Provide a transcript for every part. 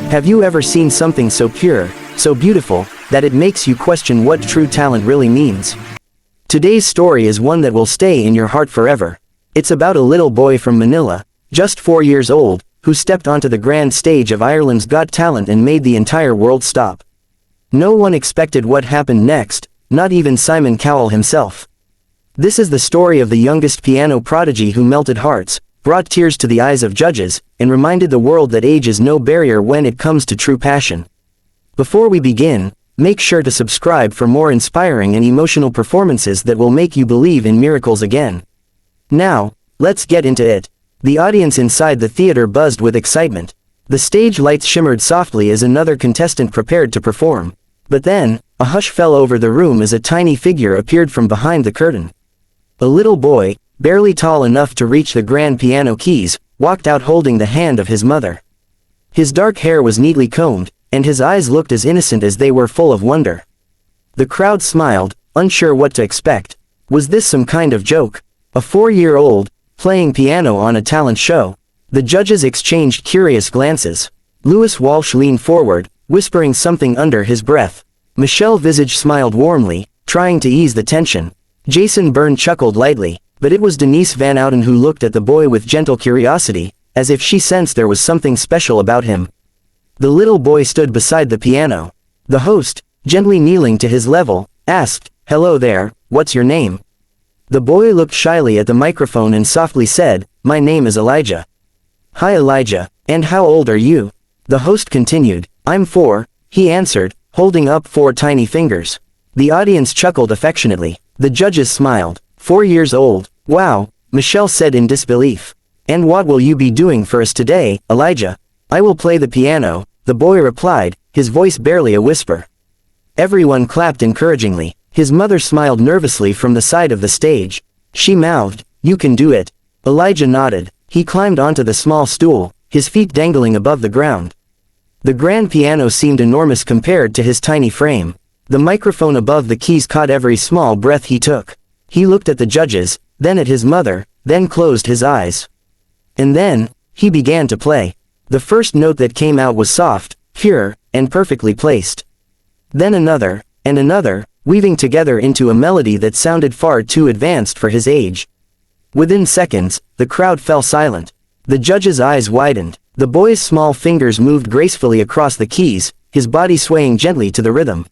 Have you ever seen something so pure, so beautiful, that it makes you question what true talent really means? Today's story is one that will stay in your heart forever. It's about a little boy from Manila, just 4 years old, who stepped onto the grand stage of Ireland's Got Talent and made the entire world stop. No one expected what happened next, not even Simon Cowell himself. This is the story of the youngest piano prodigy who melted hearts, brought tears to the eyes of judges, and reminded the world that age is no barrier when it comes to true passion. Before we begin, make sure to subscribe for more inspiring and emotional performances that will make you believe in miracles again. Now, let's get into it. The audience inside the theater buzzed with excitement. The stage lights shimmered softly as another contestant prepared to perform. But then, a hush fell over the room as a tiny figure appeared from behind the curtain. A little boy, barely tall enough to reach the grand piano keys, walked out holding the hand of his mother. His dark hair was neatly combed, and his eyes looked as innocent as they were full of wonder. The crowd smiled, unsure what to expect. Was this some kind of joke? A 4-year-old, playing piano on a talent show? The judges exchanged curious glances. Louis Walsh leaned forward, whispering something under his breath. Michelle Visage smiled warmly, trying to ease the tension. Jason Byrne chuckled lightly, but it was Denise Van Outen who looked at the boy with gentle curiosity, as if she sensed there was something special about him. The little boy stood beside the piano. The host, gently kneeling to his level, asked, "Hello there, what's your name?" The boy looked shyly at the microphone and softly said, "My name is Elijah." "Hi Elijah, and how old are you?" The host continued. "I'm 4, he answered, holding up 4 tiny fingers. The audience chuckled affectionately. The judges smiled. 4 years old, wow, Michelle said in disbelief. "And what will you be doing for us today, Elijah?" "I will play the piano," the boy replied, his voice barely a whisper. Everyone clapped encouragingly. His mother smiled nervously from the side of the stage. She mouthed, "You can do it." Elijah nodded. He climbed onto the small stool, his feet dangling above the ground. The grand piano seemed enormous compared to his tiny frame. The microphone above the keys caught every small breath he took. He looked at the judges, then at his mother, then closed his eyes. And then, he began to play. The first note that came out was soft, pure, and perfectly placed. Then another, and another, weaving together into a melody that sounded far too advanced for his age. Within seconds, the crowd fell silent. The judge's eyes widened. The boy's small fingers moved gracefully across the keys, his body swaying gently to the rhythm.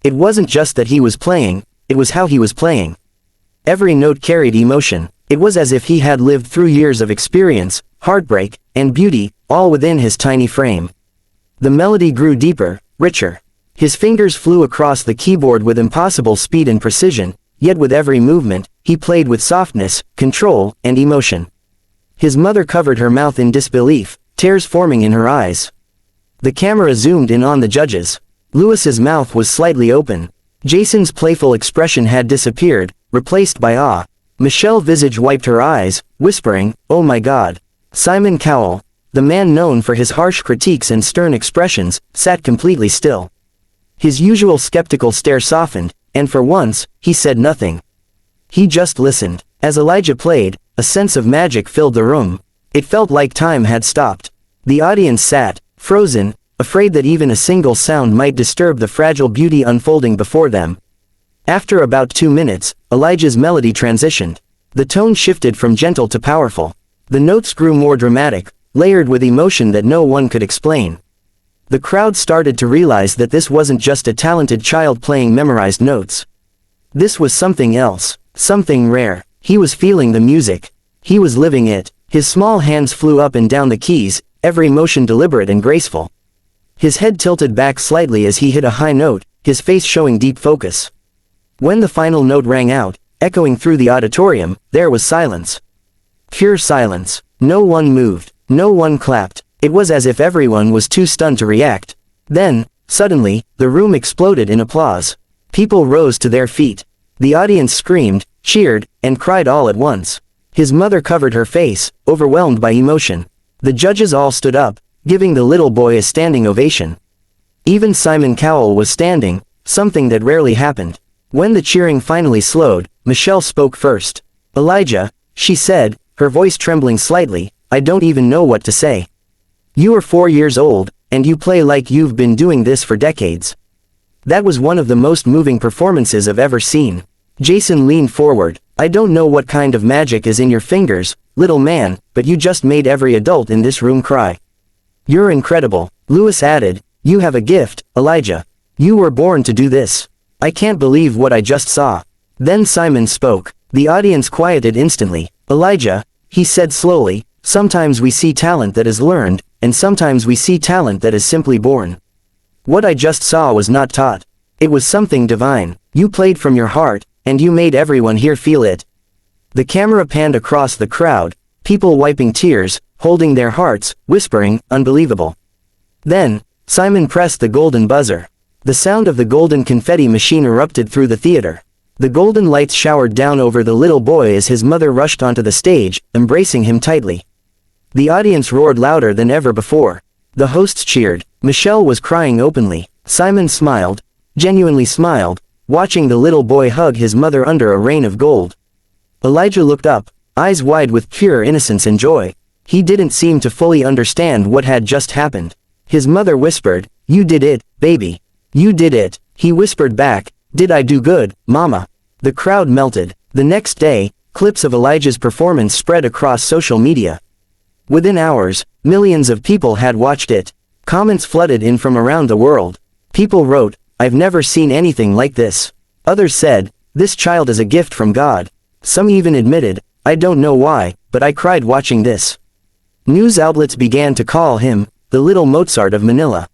It wasn't just that he was playing, it was how he was playing. Every note carried emotion. It was as if he had lived through years of experience, heartbreak, and beauty, all within his tiny frame. The melody grew deeper, richer. His fingers flew across the keyboard with impossible speed and precision, yet with every movement, he played with softness, control, and emotion. His mother covered her mouth in disbelief, tears forming in her eyes. The camera zoomed in on the judges. Louis's mouth was slightly open. Jason's playful expression had disappeared, replaced by awe. Michelle Visage wiped her eyes, whispering, "Oh my God." Simon Cowell, the man known for his harsh critiques and stern expressions, sat completely still. His usual skeptical stare softened, and for once, he said nothing. He just listened. As Elijah played, a sense of magic filled the room. It felt like time had stopped. The audience sat, frozen, afraid that even a single sound might disturb the fragile beauty unfolding before them. After about 2 minutes, Elijah's melody transitioned. The tone shifted from gentle to powerful. The notes grew more dramatic, layered with emotion that no one could explain. The crowd started to realize that this wasn't just a talented child playing memorized notes. This was something else, something rare. He was feeling the music. He was living it. His small hands flew up and down the keys, every motion deliberate and graceful. His head tilted back slightly as he hit a high note, his face showing deep focus. When the final note rang out, echoing through the auditorium, there was silence. Pure silence. No one moved. No one clapped. It was as if everyone was too stunned to react. Then, suddenly, the room exploded in applause. People rose to their feet. The audience screamed, cheered, and cried all at once. His mother covered her face, overwhelmed by emotion. The judges all stood up, giving the little boy a standing ovation. Even Simon Cowell was standing, something that rarely happened. When the cheering finally slowed, Michelle spoke first. "Elijah," she said, her voice trembling slightly, "I don't even know what to say. You are 4 years old, and you play like you've been doing this for decades. That was one of the most moving performances I've ever seen. Jason leaned forward. I don't know what kind of magic is in your fingers, little man, but you just made every adult in this room cry. You're incredible. Lewis added, you have a gift, Elijah. You were born to do this. I can't believe what I just saw. Then Simon spoke. The audience quieted instantly. Elijah, he said slowly, sometimes we see talent that is learned, and sometimes we see talent that is simply born. What I just saw was not taught. It was something divine. You played from your heart, and you made everyone here feel it. The camera panned across the crowd, people wiping tears, holding their hearts, whispering, unbelievable. Then, Simon pressed the golden buzzer. The sound of the golden confetti machine erupted through the theater. The golden lights showered down over the little boy as his mother rushed onto the stage, embracing him tightly. The audience roared louder than ever before. The hosts cheered. Michelle was crying openly. Simon smiled, genuinely smiled, watching the little boy hug his mother under a rain of gold. Elijah looked up, eyes wide with pure innocence and joy. He didn't seem to fully understand what had just happened. His mother whispered, you did it, baby. You did it. He whispered back, did I do good, Mama? The crowd melted. The next day, clips of Elijah's performance spread across social media. Within hours, millions of people had watched it. Comments flooded in from around the world. People wrote, I've never seen anything like this. Others said, this child is a gift from God. Some even admitted, I don't know why, but I cried watching this. News outlets began to call him, the little Mozart of Manila.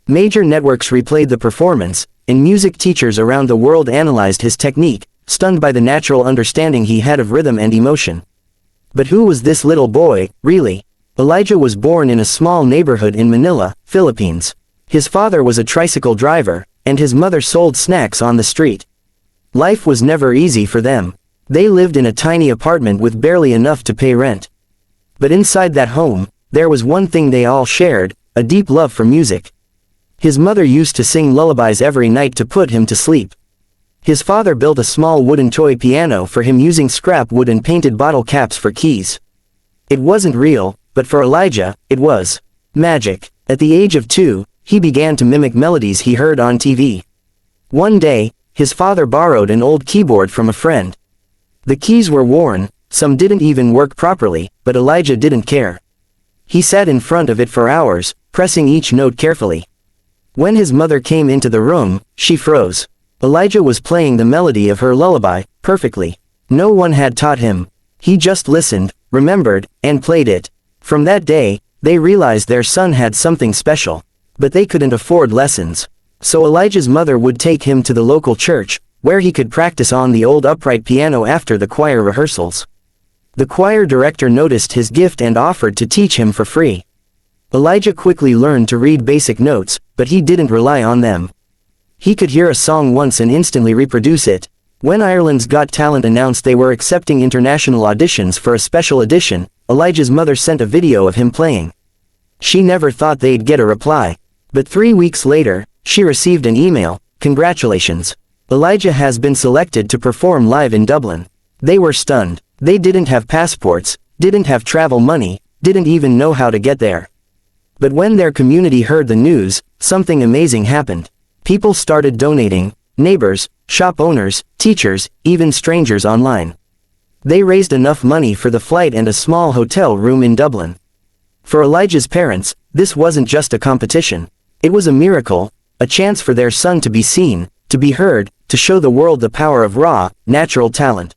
Major networks replayed the performance, and music teachers around the world analyzed his technique, stunned by the natural understanding he had of rhythm and emotion. But who was this little boy, really? Elijah was born in a small neighborhood in Manila, Philippines. His father was a tricycle driver, and his mother sold snacks on the street. Life was never easy for them. They lived in a tiny apartment with barely enough to pay rent. But inside that home, there was one thing they all shared, a deep love for music. His mother used to sing lullabies every night to put him to sleep. His father built a small wooden toy piano for him using scrap wood and painted bottle caps for keys. It wasn't real, but for Elijah, it was magic. At the age of 2, he began to mimic melodies he heard on TV. One day, his father borrowed an old keyboard from a friend. The keys were worn, some didn't even work properly, but Elijah didn't care. He sat in front of it for hours, pressing each note carefully. When his mother came into the room, she froze. Elijah was playing the melody of her lullaby, perfectly. No one had taught him. He just listened, remembered, and played it. From that day, they realized their son had something special. But they couldn't afford lessons. So Elijah's mother would take him to the local church, where he could practice on the old upright piano after the choir rehearsals. The choir director noticed his gift and offered to teach him for free. Elijah quickly learned to read basic notes, but he didn't rely on them. He could hear a song once and instantly reproduce it. When Ireland's Got Talent announced they were accepting international auditions for a special edition, Elijah's mother sent a video of him playing. She never thought they'd get a reply. But 3 weeks later, she received an email, congratulations. Elijah has been selected to perform live in Dublin. They were stunned. They didn't have passports, didn't have travel money, didn't even know how to get there. But when their community heard the news, something amazing happened. People started donating, neighbors, shop owners, teachers, even strangers online. They raised enough money for the flight and a small hotel room in Dublin. For Elijah's parents, this wasn't just a competition. It was a miracle, a chance for their son to be seen, to be heard, to show the world the power of raw, natural talent.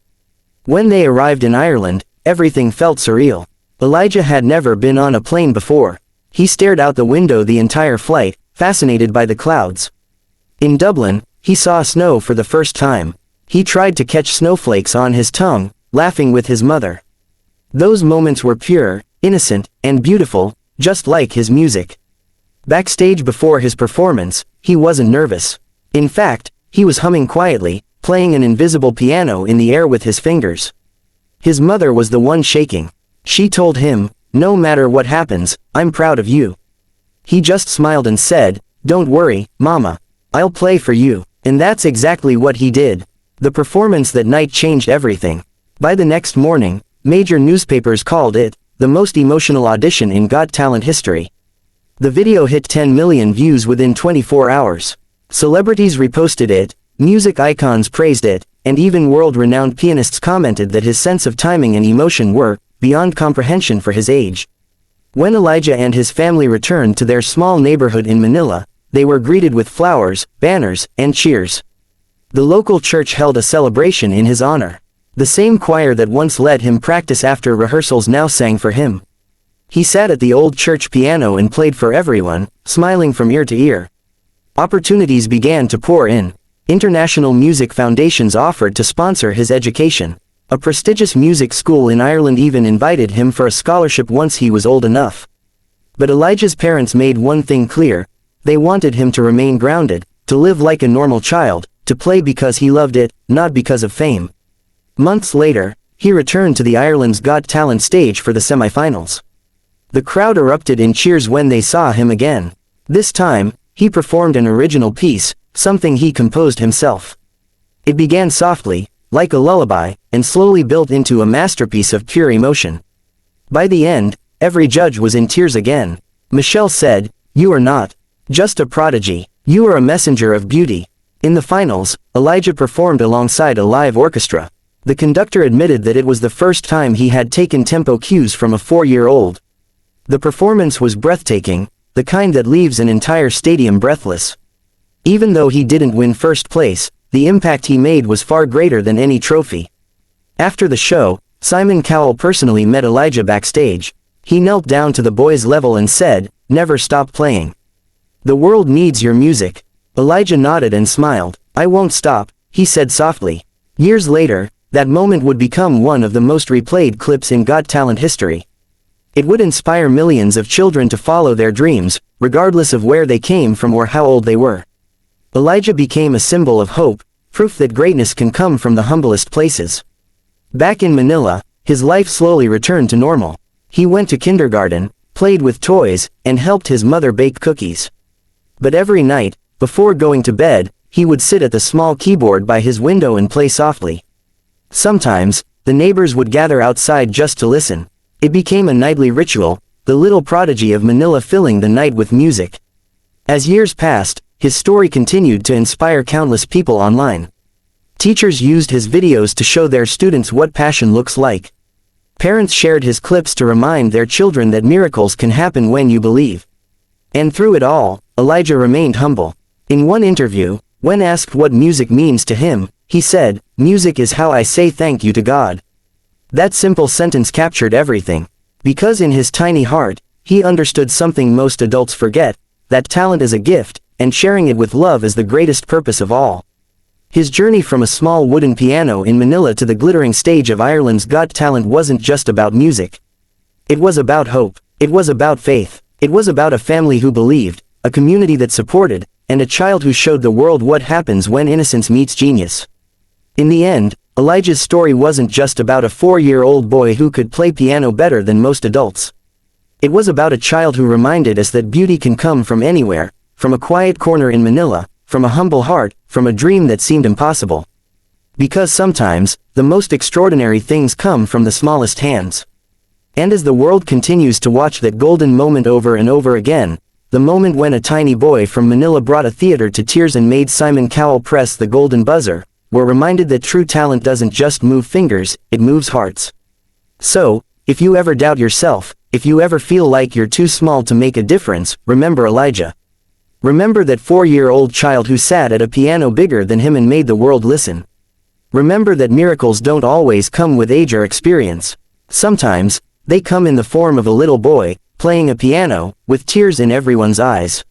When they arrived in Ireland, everything felt surreal. Elijah had never been on a plane before. He stared out the window the entire flight, fascinated by the clouds. In Dublin, he saw snow for the first time. He tried to catch snowflakes on his tongue, laughing with his mother. Those moments were pure, innocent, and beautiful, just like his music. Backstage before his performance, he wasn't nervous. In fact, he was humming quietly, playing an invisible piano in the air with his fingers. His mother was the one shaking. She told him, no matter what happens, I'm proud of you. He just smiled and said, don't worry, Mama. I'll play for you. And that's exactly what he did. The performance that night changed everything. By the next morning, major newspapers called it the most emotional audition in Got Talent history. The video hit 10 million views within 24 hours. Celebrities reposted it, music icons praised it, and even world-renowned pianists commented that his sense of timing and emotion were beyond comprehension for his age. When Elijah and his family returned to their small neighborhood in Manila, they were greeted with flowers, banners, and cheers. The local church held a celebration in his honor. The same choir that once let him practice after rehearsals now sang for him. He sat at the old church piano and played for everyone, smiling from ear to ear. Opportunities began to pour in. International music foundations offered to sponsor his education. A prestigious music school in Ireland even invited him for a scholarship once he was old enough. But Elijah's parents made one thing clear. They wanted him to remain grounded, to live like a normal child, to play because he loved it, not because of fame. Months later, he returned to the Ireland's Got Talent stage for the semifinals. The crowd erupted in cheers when they saw him again. This time, he performed an original piece, something he composed himself. It began softly, like a lullaby, and slowly built into a masterpiece of pure emotion. By the end, every judge was in tears again. Michelle said, "You are not just a prodigy, you are a messenger of beauty." In the finals, Elijah performed alongside a live orchestra. The conductor admitted that it was the first time he had taken tempo cues from a 4-year-old. The performance was breathtaking, the kind that leaves an entire stadium breathless. Even though he didn't win first place, the impact he made was far greater than any trophy. After the show, Simon Cowell personally met Elijah backstage. He knelt down to the boy's level and said, "Never stop playing. The world needs your music." Elijah nodded and smiled. "I won't stop," he said softly. Years later, that moment would become one of the most replayed clips in Got Talent history. It would inspire millions of children to follow their dreams, regardless of where they came from or how old they were. Elijah became a symbol of hope, proof that greatness can come from the humblest places. Back in Manila, his life slowly returned to normal. He went to kindergarten, played with toys, and helped his mother bake cookies. But every night, before going to bed, he would sit at the small keyboard by his window and play softly. Sometimes, the neighbors would gather outside just to listen. It became a nightly ritual, the little prodigy of Manila filling the night with music. As years passed, his story continued to inspire countless people online. Teachers used his videos to show their students what passion looks like. Parents shared his clips to remind their children that miracles can happen when you believe. And through it all, Elijah remained humble. In one interview, when asked what music means to him, he said, "Music is how I say thank you to God." That simple sentence captured everything. Because in his tiny heart, he understood something most adults forget, that talent is a gift, and sharing it with love is the greatest purpose of all. His journey from a small wooden piano in Manila to the glittering stage of Ireland's Got Talent wasn't just about music. It was about hope. It was about faith. It was about a family who believed, a community that supported, and a child who showed the world what happens when innocence meets genius. In the end, Elijah's story wasn't just about a 4-year-old boy who could play piano better than most adults. It was about a child who reminded us that beauty can come from anywhere, from a quiet corner in Manila, from a humble heart, from a dream that seemed impossible. Because sometimes, the most extraordinary things come from the smallest hands. And as the world continues to watch that golden moment over and over again, the moment when a tiny boy from Manila brought a theater to tears and made Simon Cowell press the golden buzzer, we're reminded that true talent doesn't just move fingers, it moves hearts. So, if you ever doubt yourself, if you ever feel like you're too small to make a difference, remember Elijah. Remember that 4-year-old child who sat at a piano bigger than him and made the world listen. Remember that miracles don't always come with age or experience. Sometimes, they come in the form of a little boy, playing a piano, with tears in everyone's eyes.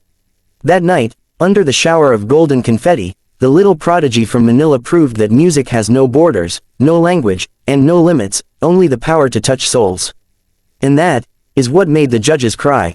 That night, under the shower of golden confetti, the little prodigy from Manila proved that music has no borders, no language, and no limits, only the power to touch souls. And that is what made the judges cry.